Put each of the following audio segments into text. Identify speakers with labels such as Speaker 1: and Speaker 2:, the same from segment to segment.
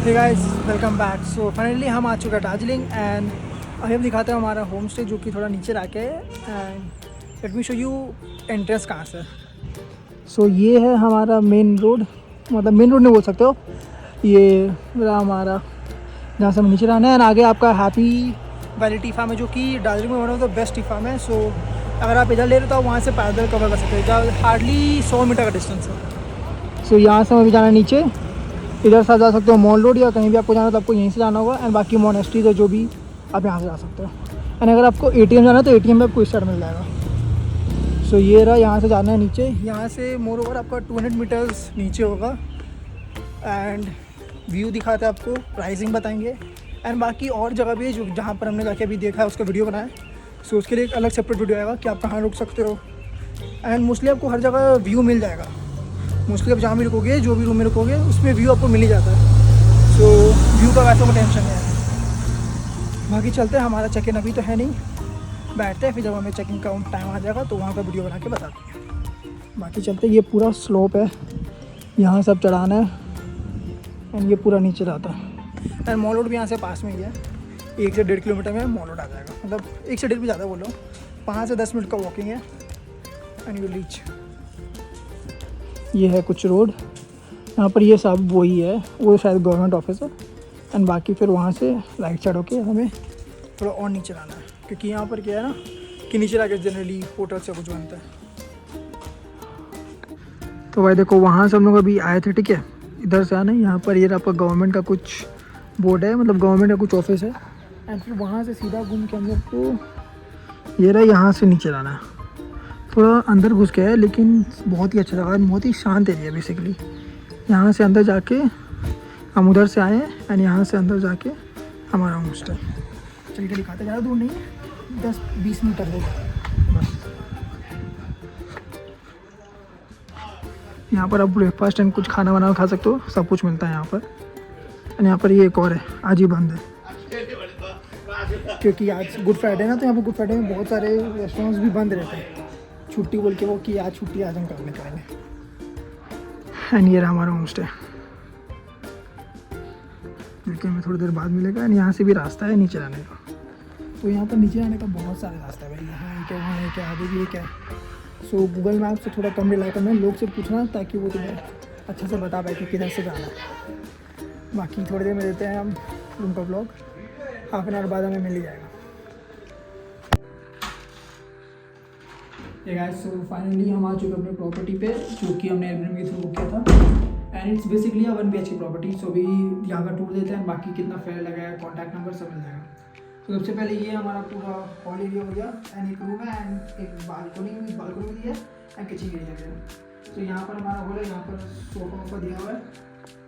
Speaker 1: हे guys, welcome back. So finally हम आ चुके हैं दार्जिलिंग एंड अभी हम दिखाते हैं हमारा होम स्टे जो कि थोड़ा नीचे रखे है and let me show you entrance कहाँ से। सो ये है हमारा मेन रोड, मतलब मेन रोड नहीं बोल सकते हो, ये रहा हमारा जहाँ से हम नीचे रहना है। एंड आगे आपका हैप्पी वैली टी फार्म है जो कि दार्जिलिंग में one of the best tea farm है। सो अगर आप इधर ले रहे हो तो आप वहाँ से पैदल कवर कर सकते हो, इधर हार्डली 100 मीटर का डिस्टेंस है। सो यहाँ से हमें भी जाना है नीचे, इधर से जा सकते हो मॉल रोड, या कहीं भी आपको जाना हो तो आपको यहीं से जाना होगा। एंड बाकी मोनेस्ट्रीज है जो भी आप यहाँ से जा सकते हो। एंड अगर आपको एटीएम जाना है तो एटीएम में आपको इस साइड मिल जाएगा। सो ये रहा, यहाँ से जाना है नीचे। यहाँ से मोर ओवर आपका 200 मीटर्स नीचे होगा एंड व्यू दिखाते हैं आपको, प्राइसिंग बताएंगे एंड बाकी और जगह भी है जो जहाँ पर हमने जाके अभी देखा है उसका वीडियो बनाया। सो उसके लिए एक अलग सेपरेट वीडियो आएगा कि आप कहाँ रुक सकते हो। एंड मोस्टली आपको हर जगह व्यू मिल जाएगा। मोस्टली आप जहाँ भी रुकोगे, जो भी रूम में रुकोगे, उसमें व्यू आपको मिल ही जाता है। सो व्यू का वैसे कोई टेंशन नहीं है। बाकी चलते हैं, हमारा चेक इन अभी तो है नहीं, बैठते हैं, फिर जब हमें चेक इन का टाइम आ जाएगा तो वहाँ का वीडियो बना के बताते हैं। बाकी चलते, ये पूरा स्लोप है, यहाँ सब चढ़ाना है एंड ये पूरा नीचे जाता है। एंड मॉल रोड भी यहाँ से पास में ही है, 1 से 1.5 किलोमीटर में मॉल रोड आ जाएगा, मतलब 1 से 1.5 भी ज़्यादा बोलो, 5 से 10 मिनट का वॉकिंग है एंड यू रीच। ये है कुछ रोड यहाँ पर, ये सब वही है, वो शायद गवर्नमेंट ऑफिस है। एंड बाकी फिर वहाँ से राइट साइड होके हमें थोड़ा और नीचे आना है, क्योंकि यहाँ पर क्या है ना कि नीचे आके जनरली होटल से कुछ बनता है। तो भाई देखो, वहाँ से हम लोग अभी आए थे, ठीक है, इधर से आना है। यहाँ पर ये आपका गवर्नमेंट का कुछ बोर्ड है, मतलब गवर्नमेंट का कुछ ऑफिस है। एंड फिर वहाँ से सीधा घूम के हम लोग को ये रहा, यहाँ से नीचे आना है। थोड़ा अंदर घुस गया है लेकिन बहुत ही अच्छा लगा, बहुत ही शांत एरिया बेसिकली। यहाँ से अंदर जाके हम उधर से आए हैं एंड यहाँ से अंदर जाके हमारा होम स्टे। चलिए दिखाते, ज़्यादा दूर नहीं है, 10-20 मीटर है बस। यहाँ पर आप ब्रेकफास्ट एंड कुछ खाना वाना खा सकते हो, सब कुछ मिलता है यहाँ पर। एंड यहाँ पर ये एक और है, आज ही बंद है क्योंकि आज गुड फ्राइडे है ना, तो यहाँ पर गुड फ्राइडे में बहुत सारे रेस्टोरेंट्स भी बंद रहते हैं, छुट्टी बोल के वो कि आज छुट्टी आज हम कर निकालेंगे। एंड ये रहा हमारा होम स्टे, लेकिन हमें थोड़ी देर बाद मिलेगा। एंड यहाँ से भी रास्ता है नीचे आने का, तो यहाँ पर नीचे आने का बहुत सारे रास्ते है भाई, यहाँ क्या, वहाँ है क्या, आगे भी है क्या। सो गूगल मैप से थोड़ा कम रिलाई करना, लोग से पूछना ताकि वो तुम्हें अच्छा से बता पाए कि किधर से जाना है। बाकी थोड़ी देर में देते हैं हम रूम का ब्लॉग, हाफ एन आवर बाद हमें मिल ही जाएगा। गाइस, सो फाइनली हम आ चुके अपने प्रॉपर्टी पे, जो कि हमने एयरबीएनबी के थ्रू बुक किया था। And it's basically 1 BHK property. So अभी यहाँ का टूर देते हैं, बाकी कितना फेयर लगा है, कॉन्टैक्ट नंबर सब मिल जाएगा। तो सबसे पहले ये हमारा पूरा हॉल एरिया हो गया एंड एक रूम है एंड एक बालकनी भी दी है एंड किचन एरिया भी है। तो यहाँ पर हमारा हॉल है, यहाँ पर सोफा वोफा दिया हुआ है,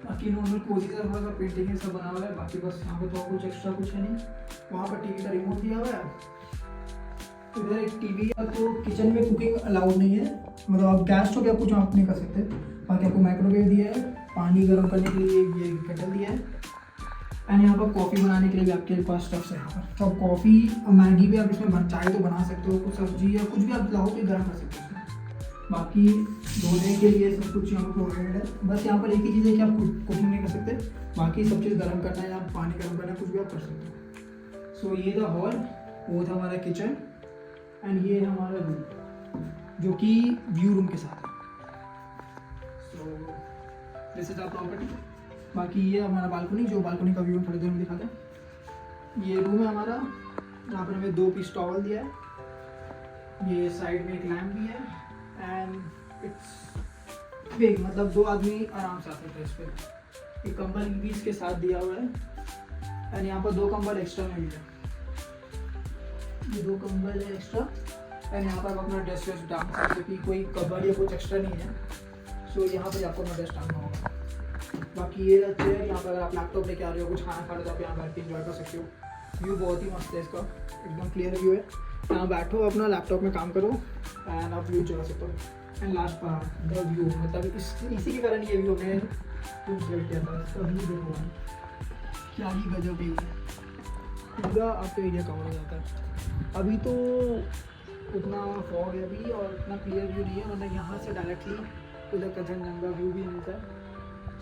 Speaker 1: बाकी नॉर्मल कोजी सा थोड़ा सा पेंटिंग सब बना हुआ है। बाकी बस यहाँ पर तो कुछ एक्स्ट्रा कुछ है नहीं। वहाँ पर टीवी का रिमोट दिया हुआ है, इधर एक टीवी है। तो किचन में कुकिंग अलाउड नहीं है, मतलब आप गैस तो क्या कुछ आप नहीं कर सकते। बाकी आपको माइक्रोवेव दिया है, पानी गर्म करने के लिए ये केटल दिया है एंड यहाँ पर कॉफ़ी बनाने के लिए भी आपके पास स्टफ्स है यहाँ पर। तो आप कॉफ़ी मैगी भी आप इसमें चाहे तो बना सकते हो, कुछ सब्जी या कुछ भी आप लाओ तो गर्म कर सकते हो। बाकी धोने के लिए सब कुछ यहाँ पर प्रोवाइडेड है। बस यहाँ पर एक ही चीज़ है कि आप कुकिंग नहीं कर सकते, बाकी सब चीज़ गर्म करना है या पानी गर्म करना है, कुछ भी आप कर सकते हो। सो ये था हॉल, वो था हमारा किचन एंड ये है हमारा रूम जो कि व्यू रूम के साथ है। So this is our property. बाकी ये हमारा बालकनी, जो बालकनी का व्यू थोड़ी देर में दिखाते हैं। ये रूम है हमारा, यहाँ पर हमें 2 पीस टॉवल दिया है, ये साइड में एक लैम्प भी है एंड इट्स बिग, मतलब 2 आदमी आराम से आ सकते हैं इस पर। एक कंबल भी इसके साथ दिया हुआ है एंड यहाँ पर 2 कंबल एक्स्ट्रा में भी है, ये 2 कंबल है एक्स्ट्रा। एंड यहाँ पर आप अपना डेस्क वेस्ट डाल सकते, क्योंकि कोई कबर्ड या कुछ एक्स्ट्रा नहीं है। सो यहाँ पर आपको अपना डेस्क डालना होगा। बाकी ये अच्छे है, यहाँ पर अगर आप लैपटॉप लेके आ रहे हो, कुछ खाना खा रहे हो तो आप यहाँ बैठ के इंजॉय कर सकते हो। व्यू बहुत ही मस्त है इसका, एकदम क्लियर व्यू है। यहाँ बैठो, अपना लैपटॉप में काम करो एंड आप व्यू चला सकते हो। And last part the view, मतलब इसी के कारण ये व्यू हमने रूम सेलेक्ट किया था। इसका व्यू देखो क्या ही गजब है, पूरा आपका एरिया कवर हो जाता है। अभी तो उतना फॉग है अभी और इतना क्लियर व्यू नहीं है, वरना यहाँ से डायरेक्टली उधर कंचनजंगा व्यू भी मिलता है।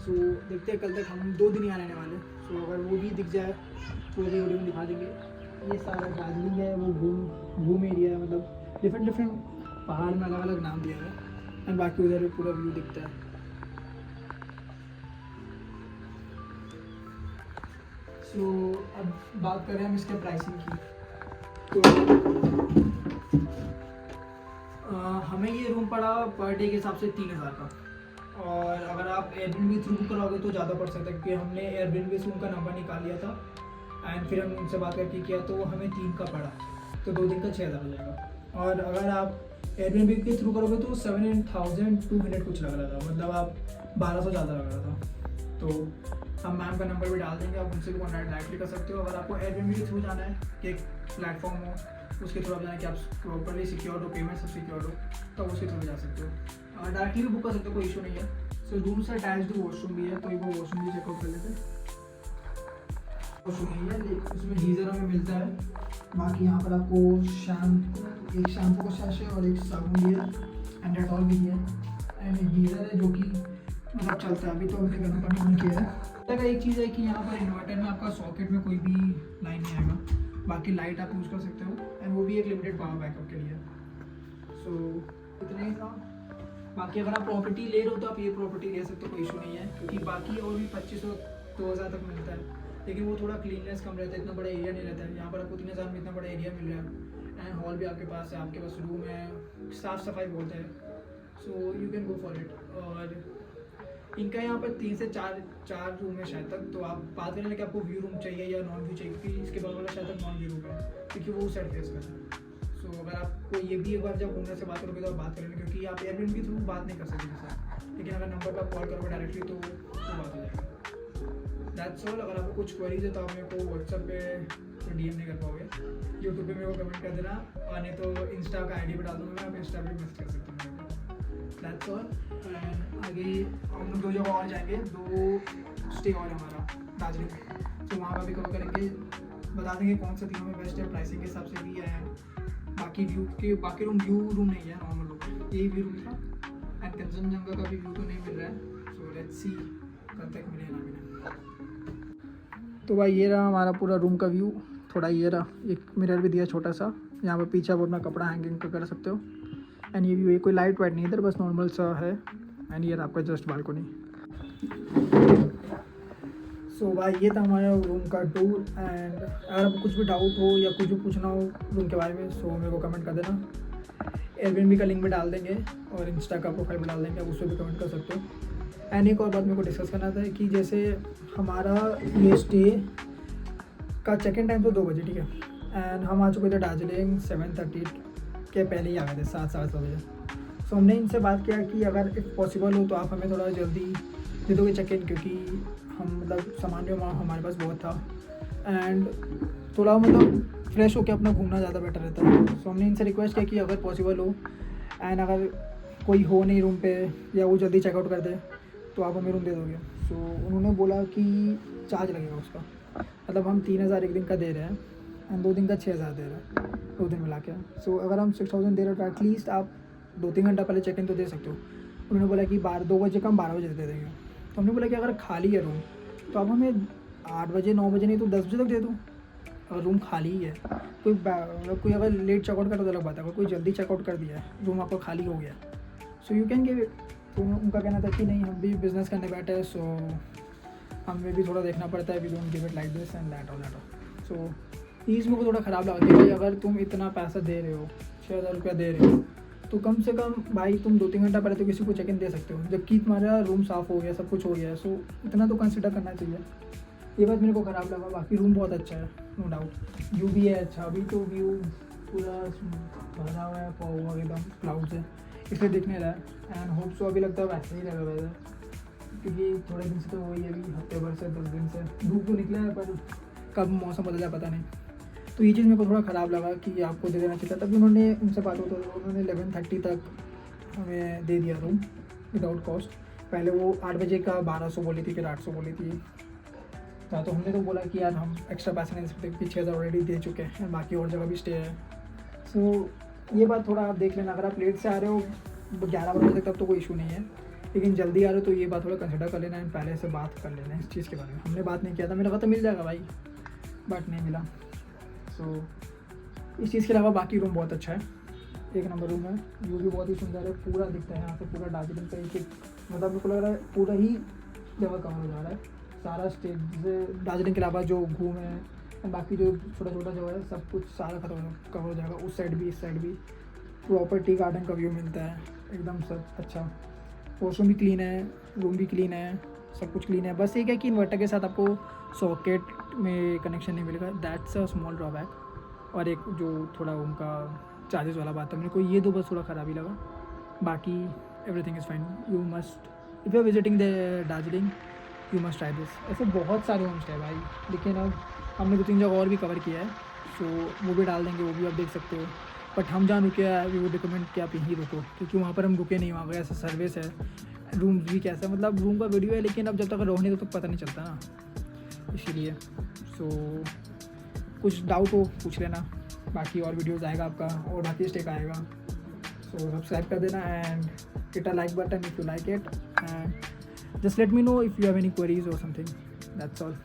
Speaker 1: सो देखते हैं, कल तक हम 2 दिन यहाँ रहने वाले। सो अगर वो भी दिख जाए तो भी वीडियो में दिखा देंगे। ये सारा दार्जिलिंग है, वो घूम एरिया है, मतलब डिफरेंट पहाड़ में अलग अलग नाम दिया है। एंड बाकी उधर भी पूरा व्यू दिखता है। सो अब बात करें हम इसके प्राइसिंग की, तो हमें ये रूम पड़ा पर डे के हिसाब से 3000 का। और अगर आप एयरबीएनबी थ्रू बुक कराओगे तो ज़्यादा पड़ सकता है, क्योंकि हमने एयरबीएनबी से उनका नंबर निकाल लिया था एंड फिर हमने उनसे बात करके किया तो हमें 3 का पड़ा, तो 2 दिन का 6000 हो जाएगा। और अगर आप एयरबीएनबी के थ्रू करोगे तो 7200 कुछ लग रहा था, मतलब आप 1200 ज़्यादा लग रहा था। तो हम मैम का नंबर भी डाल देंगे, आप उनसे भी कॉन्टैक्ट डायरेक्टली कर सकते हो। अगर आपको एयरबीएनबी के थ्रू जाना है कि एक प्लेटफॉर्म हो उसके थ्रू आप जाना कि आप प्रॉपरली सिक्योर हो, पेमेंट सब सिक्योर हो, तो उसके थ्रू जा सकते हो। डायरेक्टली भी बुक कर सकते हो, कोई इशू नहीं है। सो रूम से अटैच्ड वॉशरूम भी है, तो एक वो वॉशरूम भी चेकआउट कर लेते हैं। वॉशरूम नहीं है, उसमें गीज़र हमें मिलता है। बाकी यहाँ पर आपको एक शैम्पू का सैशे और एक साबुन भी है एंड डेटॉल भी है एंड एक गीज़र है जो कि मतलब चलता है। अभी तो हमने गर्म पानी बंद किया है। एक चीज़ है कि यहाँ पर इन्वर्टर में आपका सॉकेट में कोई भी लाइन नहीं आएगा, बाकी लाइट आप यूज़ कर सकते हो एंड वो भी एक लिमिटेड पावर बैकअप के लिए। सो इतना ही था। बाकी अगर आप प्रॉपर्टी ले रहे हो तो आप ये प्रॉपर्टी ले सकते हो, कोई इशू नहीं है, क्योंकि बाकी और भी 2500-2000 तक मिलता है, लेकिन वो थोड़ा क्लीननेस कम रहता है, इतना बड़ा एरिया नहीं रहता है। यहाँ पर आपको 3000 में इतना बड़ा एरिया मिल रहा है एंड हॉल भी आपके पास है, आपके पास रूम है, साफ़ सफाई बहुत है। So you can go for it. और इनका यहाँ पर 3 से 4 रूम है शायद तक, तो आप बात करें कि आपको व्यू रूम चाहिए या नॉन व्यू चाहिए, क्योंकि इसके बगल वाला शायद तक नॉन व्यू रूम है, क्योंकि वो साइड फेस कर रहा है। सो अगर आपको ये भी एक बार जब ओनर से बात करोगे तो आप बात करेंगे, क्योंकि आप एयरबीएनबी के थ्रू बात नहीं कर सकते सर, लेकिन अगर नंबर पर आप कॉल करोगे डायरेक्टली तो बात हो जाएगी। That's all. अगर आपको कुछ क्वेरीज है तो आप मेरे को व्हाट्सएप पे तो डीएम नहीं कर पाओगे, यूट्यूब पे मेरे को कमेंट कर देना, और नहीं तो इंस्टा का आईडी बता दूँगा मैं, आप इंस्टा पे मैसेज कर सकते हो। That's all. एंड आगे हम लोग 2 जगह और जाएंगे, 2 स्टे और हमारा दार्जिलिंग में, तो वहाँ पर भी कवर करेंगे, बता देंगे कौन सा तीनों में बेस्ट है, प्राइसिंग के हिसाब से भी है। बाकी बाकी व्यू रूम नहीं है, नॉर्मल रूम, यही व्यू रूम था एंड कंचनजंगा का भी व्यू तो नहीं मिल रहा है। सो लेट्स सी कब तक मिले ना मिले। तो भाई ये रहा हमारा पूरा रूम का व्यू। थोड़ा ये रहा, एक मिरर भी दिया छोटा सा, यहाँ पर पीछे आप अपना कपड़ा हैंगिंग कर सकते हो। एंड ये व्यू है, कोई लाइट वाइट नहीं इधर, बस नॉर्मल सा है। एंड ये आपका जस्ट बालकनी। सो भाई ये था हमारा रूम का टूर। एंड अगर आपको कुछ भी डाउट हो या कुछ भी पूछना हो रूम के बारे में, सो मेरे को कमेंट कर देना। एयरबीएनबी का लिंक भी डाल देंगे और इंस्टा का प्रोफाइल भी डाल देंगे, आप उस पर भी कमेंट कर सकते हो। एंड एक और बात मेरे को डिस्कस करना था कि जैसे हमारा ये स्टे का चेक इन टाइम तो 2 बजे, ठीक है, एंड हम आ चुके थे दार्जिलिंग 7:30 के पहले ही आ गए थे, 7-7:30 बजे। सो हमने इनसे बात किया कि अगर इफ़ पॉसिबल हो तो आप हमें थोड़ा जल्दी दे दोगे चेक इन, क्योंकि हम मतलब सामान जो हमारे पास बहुत था एंड थोड़ा मतलब फ्रेश होकर अपना घूमना ज़्यादा बेटर रहता है। सो हमने इनसे रिक्वेस्ट किया कि अगर पॉसिबल हो एंड अगर कोई हो नहीं रूम पे या वो जल्दी चेकआउट कर दे तो आप हमें रूम दे दोगे। सो उन्होंने बोला कि चार्ज लगेगा उसका, मतलब हम 3000 एक दिन का दे रहे हैं एंड 2 दिन का 6000 दे रहे हैं, 2 दिन मिला के। सो अगर हम 6000 दे रहे हो तो एटलीस्ट आप 2-3 घंटा पहले चेक इन तो दे सकते हो। उन्होंने बोला कि 2 बजे का हम 12 बजे दे देंगे। तो हमने बोला कि अगर खाली है रूम तो आप हमें 8 बजे 9 बजे नहीं तो 10 बजे तक दे दो, और रूम खाली ही है। कोई अगर लेट चेकआउट कर तो अलग बात है, अगर कोई जल्दी चेकआउट कर दिया है, रूम आपका खाली हो गया, so you can give it. तो उनका कहना था कि नहीं, हम भी बिज़नेस करने बैठे हैं, सो हमें भी थोड़ा देखना पड़ता है, we don't give it like this and that all. So चीज़ मेरे को थोड़ा ख़राब लगा कि भाई अगर तुम इतना पैसा दे रहे हो, 6000 रुपया दे रहे हो, तो कम से कम भाई तुम 2-3 घंटा पहले तो किसी को चेक इन दे सकते हो, जबकि तुम्हारा रूम साफ़ हो गया, सब कुछ हो गया है। सो इतना तो कंसिडर करना चाहिए। ये बात मेरे को ख़राब लगा। बाकी रूम बहुत अच्छा है, नो डाउट। व्यू भी है अच्छा, अभी तो व्यू पूरा भरा हुआ है, हुआ एकदम क्लाउड से, इसलिए दिख नहीं रहा है। एंड होप सो अभी लगता है वैसे ही लगा हुआ है, क्योंकि थोड़े दिन से तो वही है, अभी हफ्ते भर से 10 दिन से धूप तो निकला है, पर कब मौसम बदल जाए पता नहीं। तो ये चीज़ मेरे को थोड़ा ख़राब लगा कि आपको दे देना चाहिए था। तभी उन्होंने उनसे बात होता तो उन्होंने 11:30 तक हमें दे दिया रूम विदाउट कॉस्ट। पहले वो 8 बजे का 1200 बोली थी, फिर 800 बोली थी। तो हमने तो बोला कि यार हम एक्स्ट्रा पैसे नहीं दे सकते, क्योंकि 6000 ऑलरेडी दे चुके हैं, बाकी और जगह भी स्टे है। सो ये बात थोड़ा आप देख लेना। अगर आप लेट से आ रहे हो 11 बजे तक तब तो कोई इशू नहीं है, लेकिन जल्दी आ रहे हो तो ये बात थोड़ा कंसिडर कर लेना एंड पहले से बात कर लेना इस चीज़ के बारे में। हमने बात नहीं किया था, मेरा तो मिल जाएगा भाई, बट नहीं मिला। सो इस चीज़ के अलावा बाकी रूम बहुत अच्छा है, एक नंबर रूम है। व्यू भी बहुत ही सुंदर है, पूरा दिखता है यहाँ से पूरा दार्जिलिंग का एक मतलब मेरे को लग रहा है पूरा ही जगह कवर हो जा रहा है, सारा स्टेट जैसे दार्जिलिंग के अलावा जो घूम है बाकी जो छोटा छोटा जगह है सब कुछ सारा खत्म कवर हो जाएगा। उस साइड भी इस साइड भी प्रॉपर टी गार्डन का व्यू मिलता है एकदम सब अच्छा। वॉशरूम भी क्लीन है, रूम भी क्लीन है, सब कुछ क्लीन है। बस एक है कि इन्वर्टर के साथ आपको सॉकेट में कनेक्शन नहीं मिलेगा, दैट्स अ स्मॉल ड्रॉबैक। और एक जो थोड़ा उनका चार्जेस वाला बात है, मेरे को ये दो बस थोड़ा ख़राबी लगा, बाकी everything is fine. You must if you are visiting the Darjeeling you must try this. ऐसे बहुत सारे होम स्टे है भाई, लेकिन अब हमने 2-3 जगह और भी कवर किया है, सो वो भी डाल देंगे, वो भी आप देख सकते हो। बट हम जहाँ रुके हैं वी वुड रिकमेंड कि आप यहीं रुको, क्योंकि वहाँ पर हम रुके नहीं, वहाँ पर ऐसा सर्विस है, रूम भी कैसा मतलब रूम का वीडियो है, लेकिन अब जब तक रहो नहीं तब तक पता नहीं चलता ना, इसीलिए। सो कुछ डाउट हो पूछ लेना, बाकी और वीडियोज़ आएगा आपका और बाकी स्टे का आएगा। सो सब्सक्राइब कर देना and hit a like button if you like it and just let me know if you have any queries or something. That's all.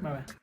Speaker 1: Bye bye.